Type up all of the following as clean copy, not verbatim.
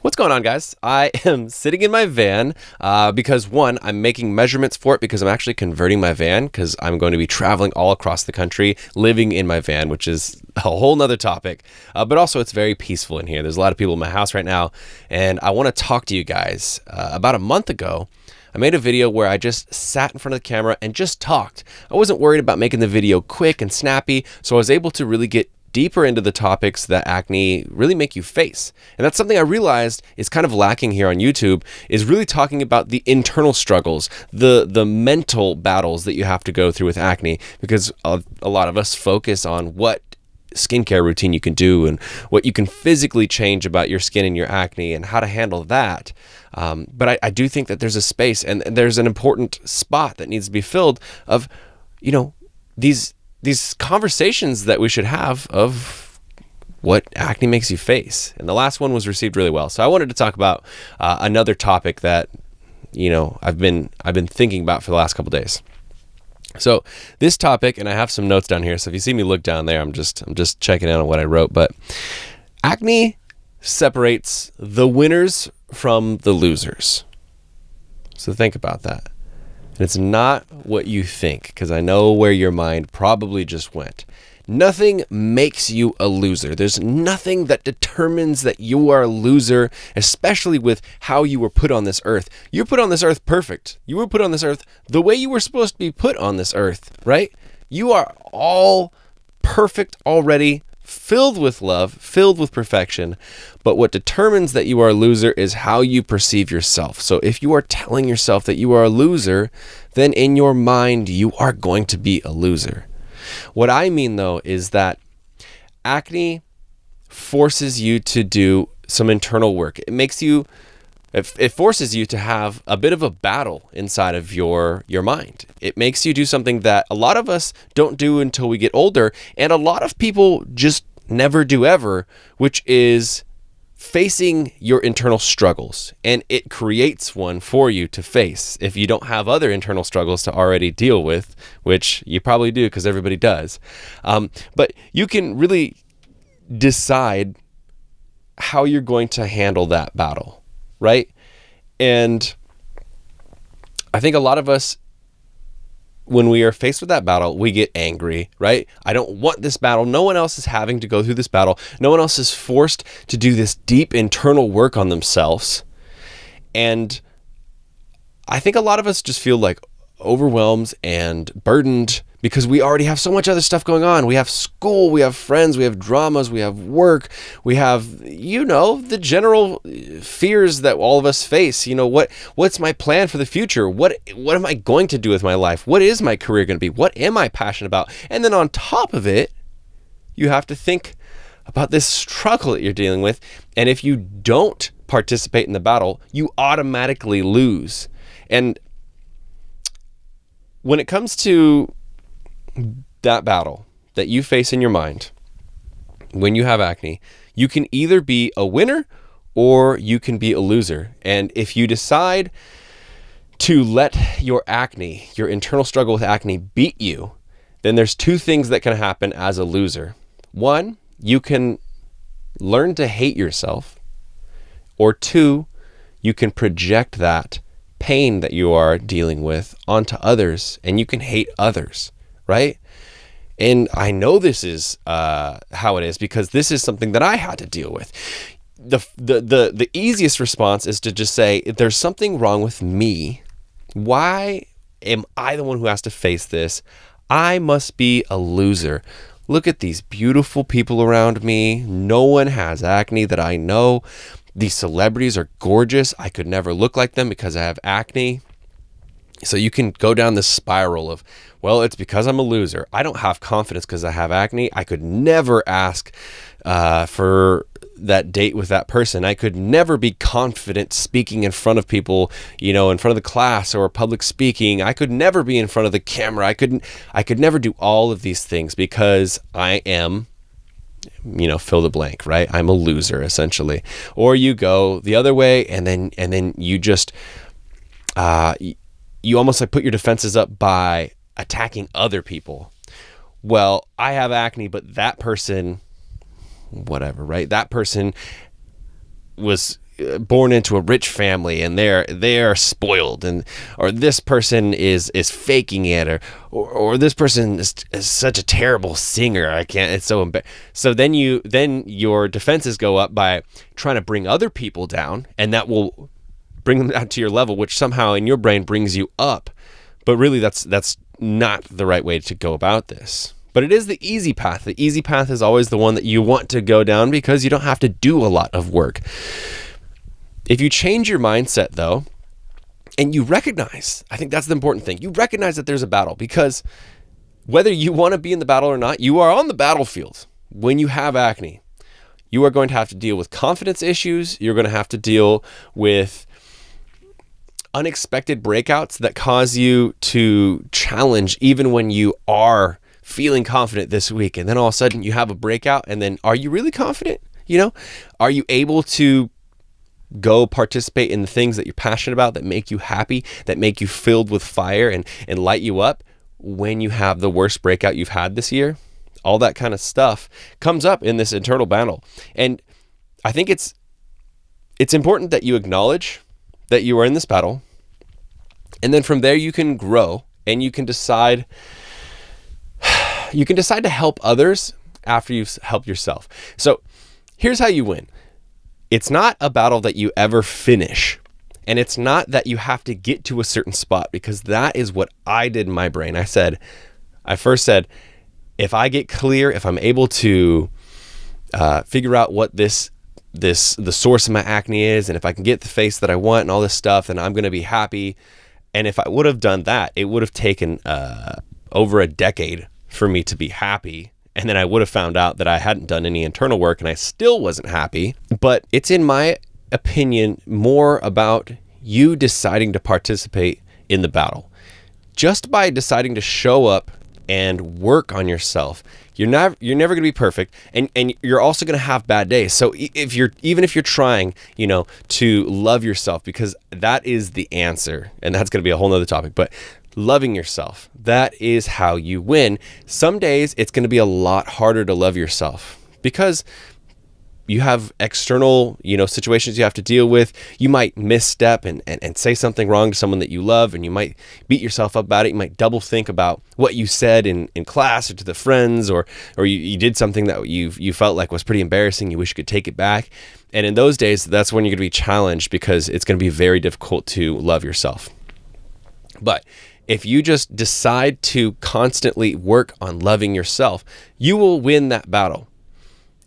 What's going on, guys? I am sitting in my van because, one, I'm making measurements for it because I'm actually converting my van because I'm going to be traveling all across the country, living in my van, which is a whole nother topic. But also, it's very peaceful in here. There's a lot of people in my house right now, and I want to talk to you guys. About a month ago, I made a video where I just sat in front of the camera and just talked. I wasn't worried about making the video quick and snappy, so I was able to really get deeper into the topics that acne really make you face. And that's something I realized is kind of lacking here on YouTube, is really talking about the internal struggles, the mental battles that you have to go through with acne, because a lot of us focus on what skincare routine you can do and what you can physically change about your skin and your acne and how to handle that. But I do think that there's a space and there's an important spot that needs to be filled of, these conversations that we should have of what acne makes you face. And the last one was received really well. So I wanted to talk about another topic that, I've been thinking about for the last couple days. So this topic, and I have some notes down here, so if you see me look down there, I'm just checking in on what I wrote, but acne separates the winners from the losers. So think about that. And it's not what you think, because I know where your mind probably just went. Nothing makes you a loser. There's nothing that determines that you are a loser, especially with how you were put on this earth. You're put on this earth perfect. You were put on this earth the way you were supposed to be put on this earth, right? You are all perfect already, filled with love, filled with perfection. But what determines that you are a loser is how you perceive yourself. So if you are telling yourself that you are a loser, then in your mind, you are going to be a loser. What I mean, though, is that acne forces you to do some internal work. It forces you to have a bit of a battle inside of your mind. It makes you do something that a lot of us don't do until we get older, and a lot of people just never do ever, which is facing your internal struggles. And it creates one for you to face if you don't have other internal struggles to already deal with, which you probably do because everybody does. But you can really decide how you're going to handle that battle, right? And I think a lot of us, when we are faced with that battle, we get angry, right? I don't want this battle. No one else is having to go through this battle. No one else is forced to do this deep internal work on themselves. And I think a lot of us just feel like overwhelmed and burdened because we already have so much other stuff going on. We have school, we have friends, we have dramas, we have work, we have, the general fears that all of us face. What's my plan for the future? What am I going to do with my life? What is my career going to be? What am I passionate about? And then on top of it, you have to think about this struggle that you're dealing with. And if you don't participate in the battle, you automatically lose. And when it comes to that battle that you face in your mind when you have acne, you can either be a winner or you can be a loser. And if you decide to let your acne, your internal struggle with acne, beat you, then there's two things that can happen as a loser. One, you can learn to hate yourself, or two, you can project that pain that you are dealing with onto others, and you can hate others, right? And I know this is how it is because this is something that I had to deal with. The easiest response is to just say, if there's something wrong with me, why am I the one who has to face this? I must be a loser. Look at these beautiful people around me. No one has acne that I know. These celebrities are gorgeous. I could never look like them because I have acne. So you can go down this spiral of, well, it's because I'm a loser. I don't have confidence because I have acne. I could never ask for that date with that person. I could never be confident speaking in front of people, in front of the class or public speaking. I could never be in front of the camera. I could never do all of these things because I am, fill the blank, right? I'm a loser essentially. Or you go the other way and then you just, you almost like put your defenses up by attacking other people. Well, I have acne, but that person, whatever, right? That person was born into a rich family and they are spoiled, and or this person is faking it, or this person is such a terrible singer. I can't. It's so embarrassing. So then your defenses go up by trying to bring other people down, and that will bring them down to your level, which somehow in your brain brings you up. But really, that's not the right way to go about this. But it is the easy path. The easy path is always the one that you want to go down because you don't have to do a lot of work. If you change your mindset, though, and you recognize, I think that's the important thing, you recognize that there's a battle, because whether you want to be in the battle or not, you are on the battlefield. When you have acne, you are going to have to deal with confidence issues. You're going to have to deal with unexpected breakouts that cause you to challenge even when you are feeling confident this week. And then all of a sudden you have a breakout, and then are you really confident? Are you able to go participate in the things that you're passionate about, that make you happy, that make you filled with fire and light you up when you have the worst breakout you've had this year? All that kind of stuff comes up in this internal battle. And I think it's important that you acknowledge that you are in this battle. And then from there you can grow, and you can decide to help others after you've helped yourself. So here's how you win. It's not a battle that you ever finish. And it's not that you have to get to a certain spot, because that is what I did in my brain. I first said, if I get clear, if I'm able to figure out what the source of my acne is, and if I can get the face that I want and all this stuff, then I'm going to be happy. And if I would have done that, it would have taken over a decade for me to be happy. And then I would have found out that I hadn't done any internal work and I still wasn't happy. But it's, in my opinion, more about you deciding to participate in the battle. Just by deciding to show up and work on yourself, you're never going to be perfect, and you're also going to have bad days. So even if you're trying, to love yourself, because that is the answer, and that's going to be a whole nother topic, but loving yourself, that is how you win. Some days it's going to be a lot harder to love yourself because you have external, situations you have to deal with. You might misstep and say something wrong to someone that you love, and you might beat yourself up about it. You might double think about what you said in class or to the friends, or you did something that you felt like was pretty embarrassing. You wish you could take it back. And in those days, that's when you're going to be challenged, because it's going to be very difficult to love yourself. But if you just decide to constantly work on loving yourself, you will win that battle.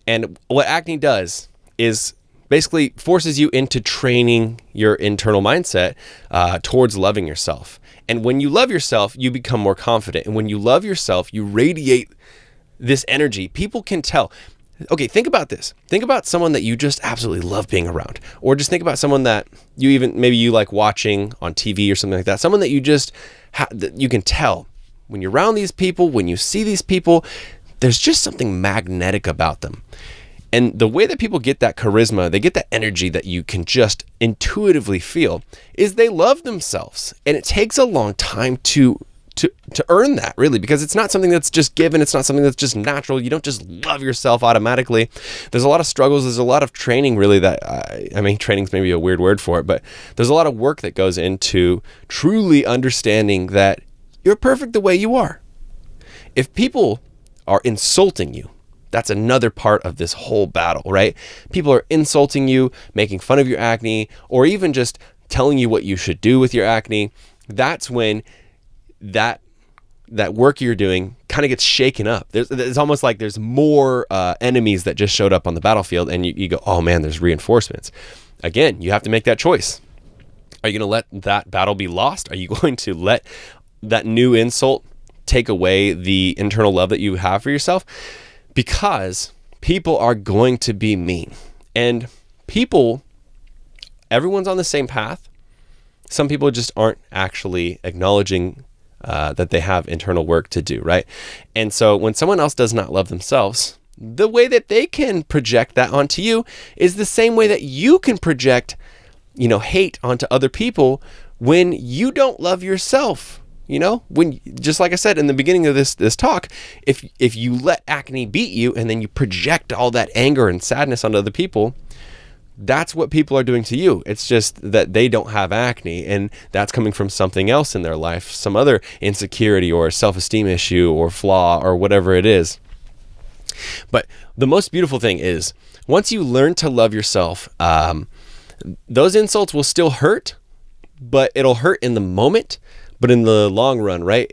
And what acne does is basically forces you into training your internal mindset towards loving yourself. And when you love yourself, you become more confident. And when you love yourself, you radiate this energy. People can tell. Okay, think about this. Think about someone that you just absolutely love being around. Or just think about someone that maybe you like watching on TV or something like that. Someone that you just, you can tell when you're around these people, when you see these people, there's just something magnetic about them. And the way that people get that charisma, they get that energy that you can just intuitively feel, is they love themselves. And it takes a long time to earn that, really, because it's not something that's just given. It's not something that's just natural. You don't just love yourself automatically. There's a lot of struggles. There's a lot of training, really, training's maybe a weird word for it, but there's a lot of work that goes into truly understanding that you're perfect the way you are. If people are insulting you, that's another part of this whole battle, right? People are insulting you, making fun of your acne, or even just telling you what you should do with your acne. That's when that work you're doing kind of gets shaken up. It's almost like there's more enemies that just showed up on the battlefield, and you go, oh man, there's reinforcements. Again, you have to make that choice. Are you going to let that battle be lost? Are you going to let that new insult take away the internal love that you have for yourself? Because people are going to be mean. And everyone's on the same path. Some people just aren't actually acknowledging that they have internal work to do, right? And so when someone else does not love themselves, the way that they can project that onto you is the same way that you can project, hate onto other people when you don't love yourself. When, just like I said in the beginning of this talk, if you let acne beat you and then you project all that anger and sadness onto other people, That's what people are doing to you. It's just that they don't have acne, and that's coming from something else in their life, some other insecurity or self-esteem issue or flaw or whatever it is. But the most beautiful thing is, once you learn to love yourself, those insults will still hurt, but it'll hurt in the moment. But in the long run, right,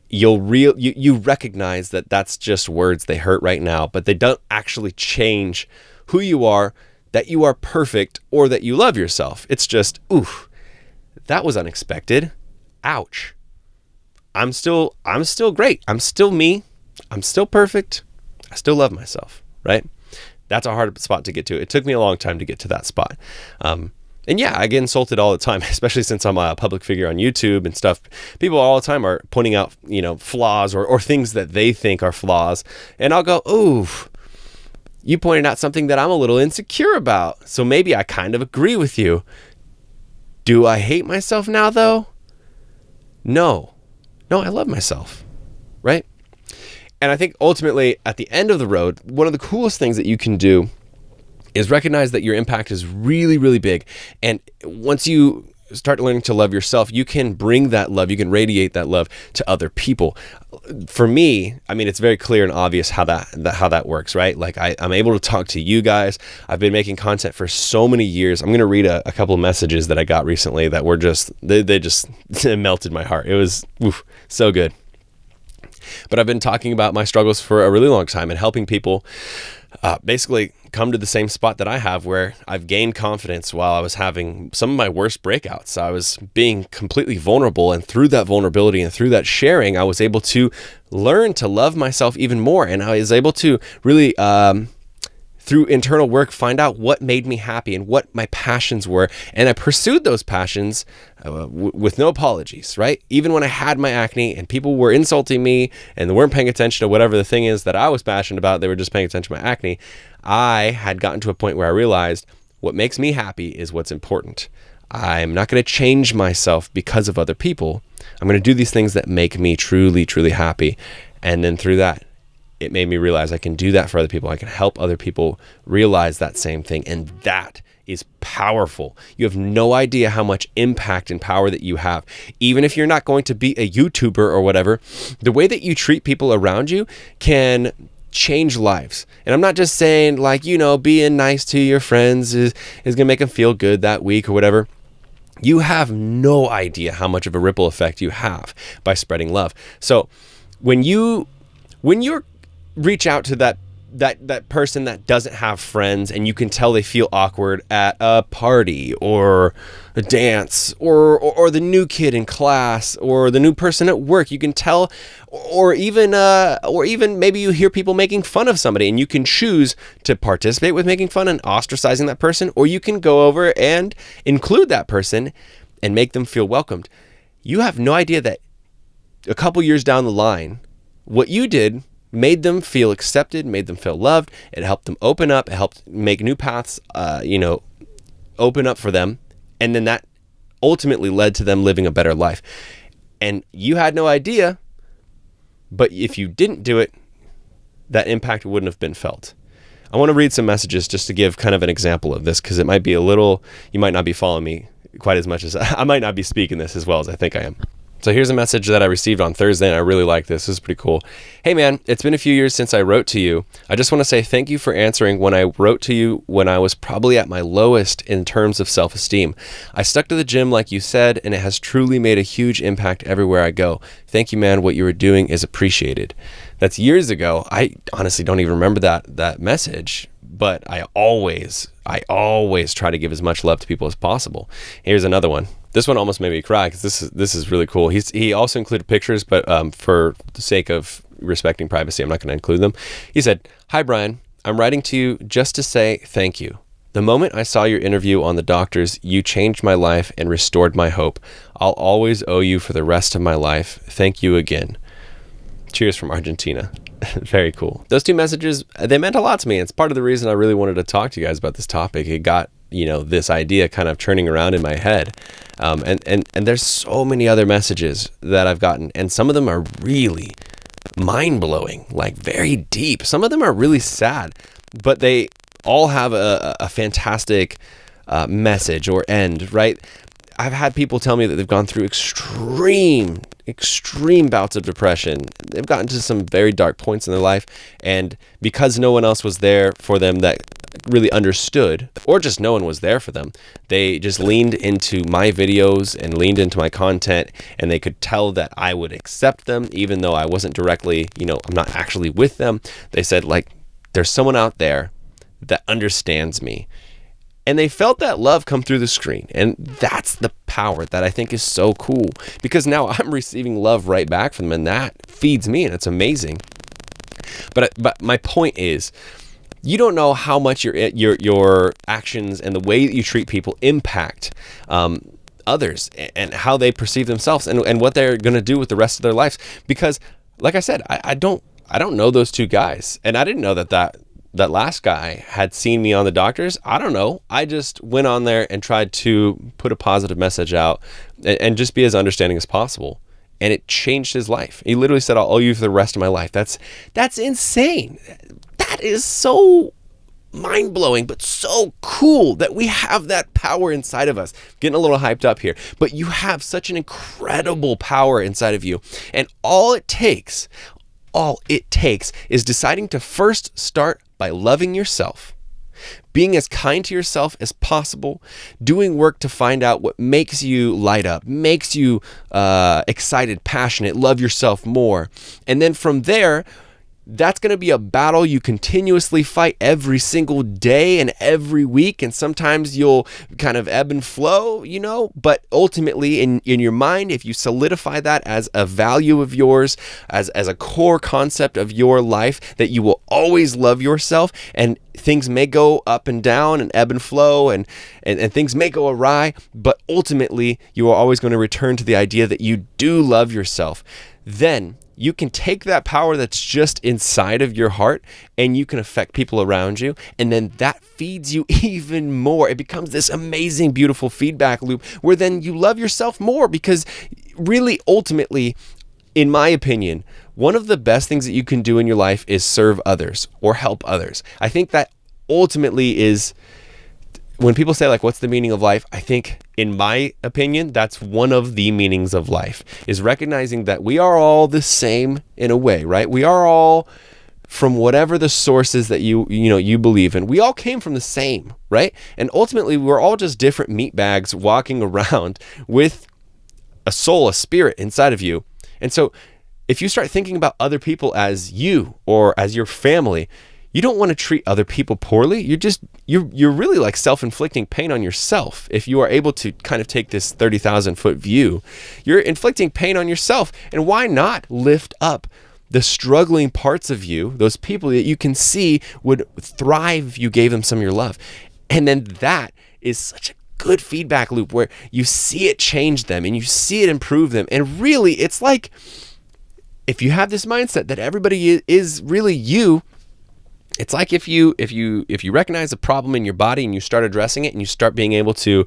you recognize that that's just words. They hurt right now, but they don't actually change who you are, that you are perfect, or that you love yourself. It's just, oof, that was unexpected. Ouch. I'm still great. I'm still me. I'm still perfect. I still love myself, right? That's a hard spot to get to. It took me a long time to get to that spot. And yeah, I get insulted all the time, especially since I'm a public figure on YouTube and stuff. People all the time are pointing out, flaws or things that they think are flaws. And I'll go, ooh, you pointed out something that I'm a little insecure about. So maybe I kind of agree with you. Do I hate myself now, though? No, I love myself, right? And I think ultimately at the end of the road, one of the coolest things that you can do is recognize that your impact is really, really big. And once you start learning to love yourself, you can bring that love, you can radiate that love to other people. For me, I mean, it's very clear and obvious how that works, right? Like I'm able to talk to you guys. I've been making content for so many years. I'm going to read a couple of messages that I got recently that were just, they just melted my heart. It was so good. But I've been talking about my struggles for a really long time and helping people basically come to the same spot that I have, where I've gained confidence while I was having some of my worst breakouts. I was being completely vulnerable, and through that vulnerability and through that sharing, I was able to learn to love myself even more. And I was able to really, through internal work, find out what made me happy and what my passions were. And I pursued those passions with no apologies, right? Even when I had my acne and people were insulting me and they weren't paying attention to whatever the thing is that I was passionate about, they were just paying attention to my acne. I had gotten to a point where I realized what makes me happy is what's important. I'm not going to change myself because of other people. I'm going to do these things that make me truly, truly happy. And then through that, it made me realize I can do that for other people. I can help other people realize that same thing. And that is powerful. You have no idea how much impact and power that you have. Even if you're not going to be a YouTuber or whatever, the way that you treat people around you can change lives. And I'm not just saying being nice to your friends is going to make them feel good that week or whatever. You have no idea how much of a ripple effect you have by spreading love. So when you reach out to that person that doesn't have friends, and you can tell they feel awkward at a party or a dance or the new kid in class or the new person at work, you can tell, or even maybe you hear people making fun of somebody, and you can choose to participate with making fun and ostracizing that person, or you can go over and include that person and make them feel welcomed. You have no idea that a couple years down the line, what you did made them feel accepted, made them feel loved. It helped them open up. It helped make new paths, open up for them. And then that ultimately led to them living a better life. And you had no idea, but if you didn't do it, that impact wouldn't have been felt. I want to read some messages just to give kind of an example of this, because it might be you might not be following me quite as much as I might not be speaking this as well as I think I am. So here's a message that I received on Thursday, and I really like this. This is pretty cool. Hey man, it's been a few years since I wrote to you. I just want to say thank you for answering when I wrote to you when I was probably at my lowest in terms of self-esteem. I stuck to the gym like you said, and it has truly made a huge impact everywhere I go. Thank you, man. What you were doing is appreciated. That's years ago. I honestly don't even remember that message, but I always try to give as much love to people as possible. Here's another one. This one almost made me cry because this is really cool. He also included pictures, but for the sake of respecting privacy, I'm not going to include them. He said, "Hi, Brian. I'm writing to you just to say thank you. The moment I saw your interview on The Doctors, you changed my life and restored my hope. I'll always owe you for the rest of my life. Thank you again. Cheers from Argentina." Very cool. Those two messages, they meant a lot to me. It's part of the reason I really wanted to talk to you guys about this topic. It got, this idea kind of turning around in my head. And there's so many other messages that I've gotten, and some of them are really mind-blowing, like very deep. Some of them are really sad, but they all have a fantastic message or end, right? I've had people tell me that they've gone through extreme bouts of depression. They've gotten to some very dark points in their life, and because no one else was there for them that really understood, or just no one was there for them, they just leaned into my videos and leaned into my content, and they could tell that I would accept them even though I wasn't directly, I'm not actually with them. They said, like, there's someone out there that understands me. And they felt that love come through the screen. And that's the power that I think is so cool, because now I'm receiving love right back from them, and that feeds me, and it's amazing. But my point is, you don't know how much your actions and the way that you treat people impact others and how they perceive themselves and what they're going to do with the rest of their lives. Because, like I said, I don't know those two guys, and I didn't know that last guy had seen me on the doctors. I don't know. I just went on there and tried to put a positive message out and just be as understanding as possible. And it changed his life. He literally said, I'll owe you for the rest of my life. That's insane. That is so mind-blowing, but so cool that we have that power inside of us. Getting a little hyped up here, but you have such an incredible power inside of you. And all it takes is deciding to first start by loving yourself, being as kind to yourself as possible, doing work to find out what makes you light up, makes you excited, passionate, love yourself more. And then from there, that's going to be a battle you continuously fight every single day and every week. And sometimes you'll kind of ebb and flow, but ultimately in your mind, if you solidify that as a value of yours, as a core concept of your life, that you will always love yourself, and things may go up and down and ebb and flow and things may go awry, but ultimately you are always going to return to the idea that you do love yourself. Then you can take that power that's just inside of your heart and you can affect people around you. And then that feeds you even more. It becomes this amazing, beautiful feedback loop where then you love yourself more, because really, ultimately, in my opinion, one of the best things that you can do in your life is serve others or help others. I think that ultimately is, when people say, like, what's the meaning of life? I think, in my opinion, that's one of the meanings of life, is recognizing that we are all the same in a way, right? We are all, from whatever the source is that you believe in, we all came from the same, right? And ultimately, we're all just different meat bags walking around with a soul, a spirit inside of you. And so if you start thinking about other people as you or as your family, you don't want to treat other people poorly. You're really like self-inflicting pain on yourself. If you are able to kind of take this 30,000 foot view, you're inflicting pain on yourself. And why not lift up the struggling parts of you, those people that you can see would thrive if you gave them some of your love? And then that is such a good feedback loop where you see it change them and you see it improve them. And really, it's like, if you have this mindset that everybody is really you, it's like if you recognize a problem in your body and you start addressing it and you start being able to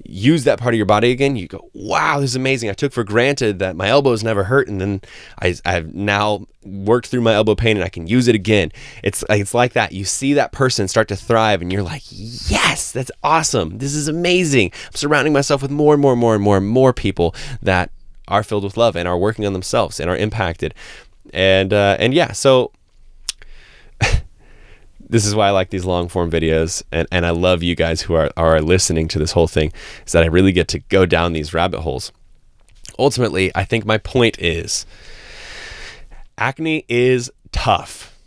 use that part of your body again, you go, wow, this is amazing. I took for granted that my elbows never hurt, and then I've now worked through my elbow pain and I can use it again. It's like that. You see that person start to thrive and you're like, yes, that's awesome. This is amazing. I'm surrounding myself with more and more people that are filled with love and are working on themselves and are impacted. And yeah, so this is why I like these long form videos, and I love you guys who are listening to this whole thing, is that I really get to go down these rabbit holes. Ultimately, I think my point is, acne is tough.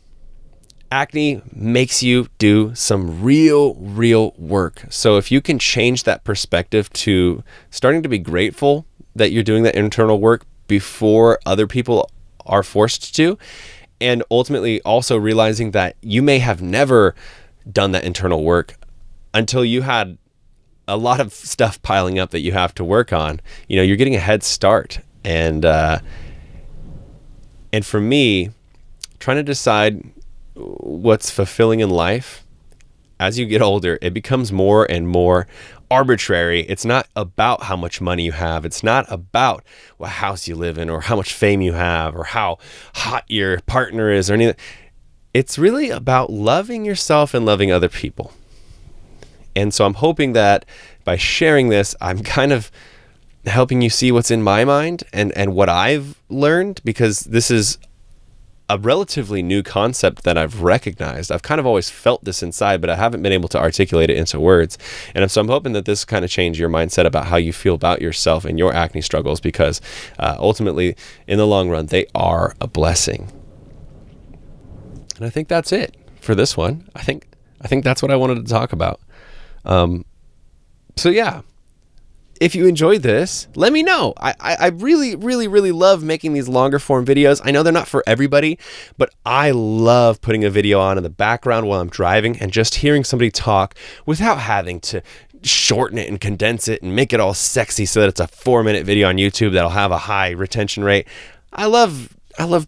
Acne makes you do some real work. So if you can change that perspective to starting to be grateful that you're doing that internal work before other people are forced to, and ultimately also realizing that you may have never done that internal work until you had a lot of stuff piling up that you have to work on, you're getting a head start. And for me, trying to decide what's fulfilling in life, as you get older, it becomes more and more arbitrary. It's not about how much money you have. It's not about what house you live in or how much fame you have or how hot your partner is or anything. it's really about loving yourself and loving other people. And so I'm hoping that by sharing this, I'm kind of helping you see what's in my mind and what I've learned, because this is a relatively new concept that I've recognized. I've kind of always felt this inside, but I haven't been able to articulate it into words. And so I'm hoping that this kind of change your mindset about how you feel about yourself and your acne struggles, because ultimately, in the long run, they are a blessing. And I think that's it for this one. I think that's what I wanted to talk about. So yeah. If you enjoyed this, let me know. I really, really, really love making these longer form videos. I know they're not for everybody, but I love putting a video on in the background while I'm driving and just hearing somebody talk without having to shorten it and condense it and make it all sexy so that it's a 4-minute video on YouTube that'll have a high retention rate. I love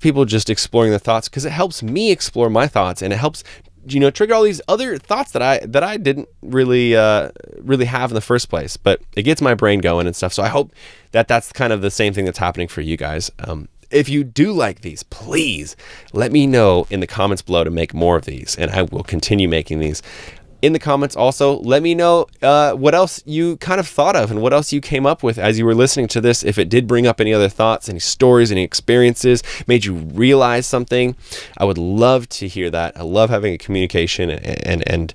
people just exploring their thoughts, because it helps me explore my thoughts, and it helps trigger all these other thoughts that I didn't really have in the first place, but it gets my brain going and stuff. So I hope that that's kind of the same thing that's happening for you guys. If you do like these, please let me know in the comments below to make more of these, and I will continue making these. In the comments also, let me know what else you kind of thought of and what else you came up with as you were listening to this. If it did bring up any other thoughts, any stories, any experiences, made you realize something, I would love to hear that. I love having a communication and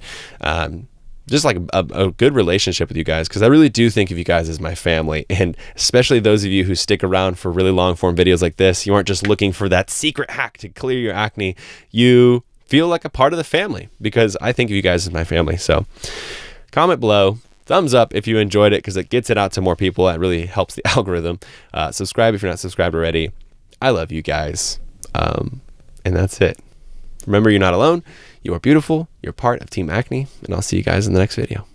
just like a good relationship with you guys, because I really do think of you guys as my family, and especially those of you who stick around for really long form videos like this. You aren't just looking for that secret hack to clear your acne. You feel like a part of the family, because I think of you guys as my family. So comment below, thumbs up if you enjoyed it, because it gets it out to more people. That really helps the algorithm. Subscribe if you're not subscribed already. I love you guys. And that's it. Remember, you're not alone. You are beautiful. You're part of Team Acne, and I'll see you guys in the next video.